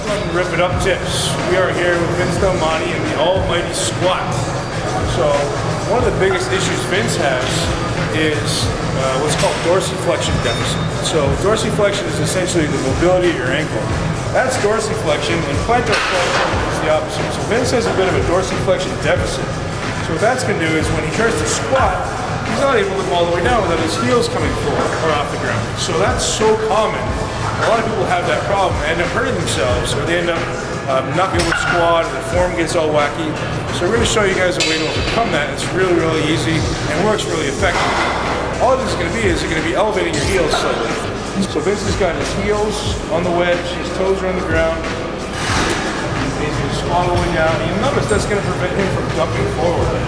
Welcome to Rip It Up Tips. We are here with Vince and the almighty squat. So one of the biggest issues Vince has is what's called dorsiflexion deficit. So dorsiflexion is essentially the mobility of your ankle. That's dorsiflexion, and plantar flexion is the opposite. So Vince has a bit of a dorsiflexion deficit. So what that's going to do is when he tries to squat, he's not able to go all the way down without his heels coming forward or off the ground. So that's so common. A lot of people have that problem. They end up hurting themselves, or they end up not being able to squat, or their form gets all wacky. So we're going to show you guys a way to overcome that. It's really, really easy and works really effectively. All this is going to be you're going to be elevating your heels slightly. So Vince has got his heels on the wedge, his toes are on the ground. He's going to squat all the way down. And you'll notice that's going to prevent him from dumping forward.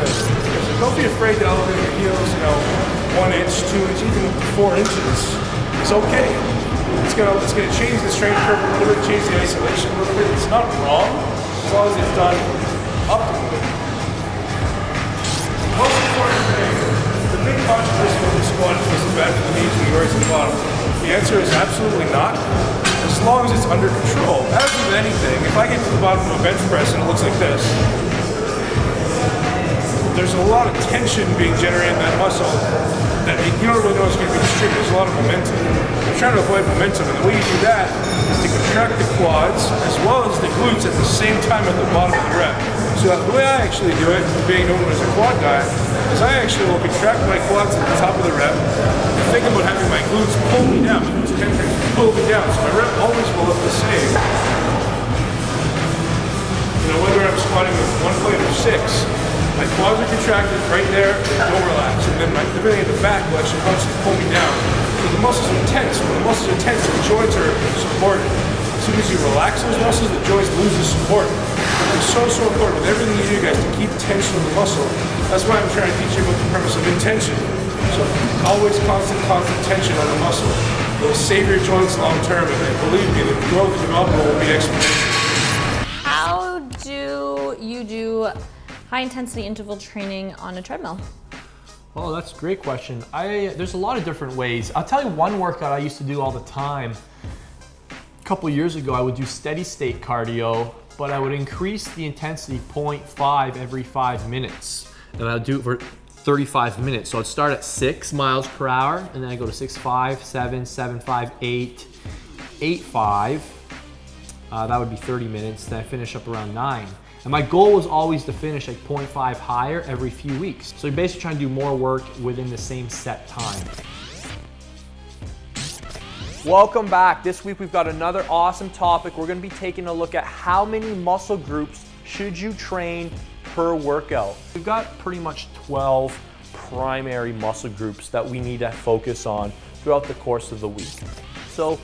So don't be afraid to elevate your heels, 1 inch, 2 inches, even 4 inches. It's okay. It's gonna change the strength curve a little bit, change the isolation a little bit. It's not wrong as long as it's done optimally. The most important thing, the big controversy with the squat is the bad to the knees when you raise the bottom. The answer is absolutely not, as long as it's under control. As with anything, if I get to the bottom of a bench press and it looks like this, there's a lot of tension being generated in that muscle that you don't really know it's going to be distributed. There's a lot of momentum. You're trying to avoid momentum, and the way you do that is to contract the quads as well as the glutes at the same time at the bottom of the rep. So the way I actually do it, being known as a quad guy, is I actually will contract my quads at the top of the rep and think about having my glutes pull me down. Pull me down. So my rep always will look the same. Whether I'm squatting with 1 plate or 6, my quads are contracted right there, they don't relax. And then everything at the back will actually constantly pull me down. So the muscles are tense. When the muscles are tense, the joints are supported. As soon as you relax those muscles, the joints lose the support. It's so important with everything you do, guys, to keep tension of the muscle. That's why I'm trying to teach you about the premise of intention. So always constant tension on the muscle. It'll save your joints long term, and believe me, the growth and development will be exponential. How do you do high intensity interval training on a treadmill? Oh, that's a great question. There's a lot of different ways. I'll tell you one workout I used to do all the time. A couple years ago, I would do steady state cardio, but I would increase the intensity 0.5 every 5 minutes. And I'd do it for 35 minutes. So I'd start at 6 miles per hour, and then I go to 6.5, 7, 7.5, 8, 8.5. That would be 30 minutes. Then I finish up around 9. And my goal was always to finish like 0.5 higher every few weeks. So you're basically trying to do more work within the same set time. Welcome back. This week we've got another awesome topic. We're going to be taking a look at how many muscle groups should you train per workout. We've got pretty much 12 primary muscle groups that we need to focus on throughout the course of the week. So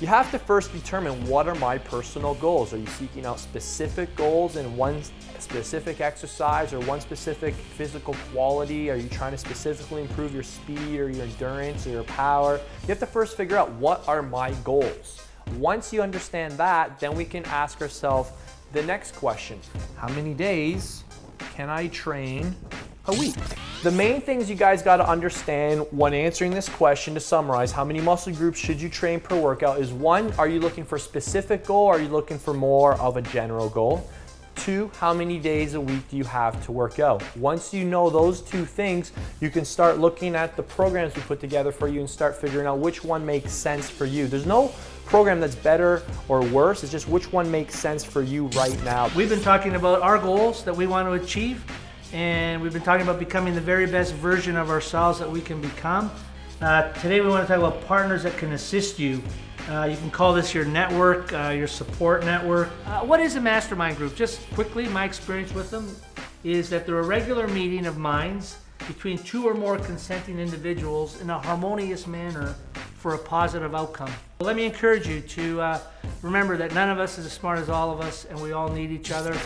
you have to first determine, what are my personal goals? Are you seeking out specific goals in one specific exercise or one specific physical quality? Are you trying to specifically improve your speed or your endurance or your power? You have to first figure out, what are my goals? Once you understand that, then we can ask ourselves the next question: how many days can I train a week? The main things you guys got to understand when answering this question, to summarize, how many muscle groups should you train per workout, is 1, are you looking for a specific goal, or are you looking for more of a general goal? 2, how many days a week do you have to work out? Once you know those 2 things, you can start looking at the programs we put together for you and start figuring out which one makes sense for you. There's no program that's better or worse, it's just which one makes sense for you right now. We've been talking about our goals that we want to achieve, and we've been talking about becoming the very best version of ourselves that we can become. Today we want to talk about partners that can assist you. You can call this your network, your support network. What is a mastermind group? Just quickly, my experience with them is that they're a regular meeting of minds between 2 or more consenting individuals in a harmonious manner for a positive outcome. Let me encourage you to remember that none of us is as smart as all of us, and we all need each other.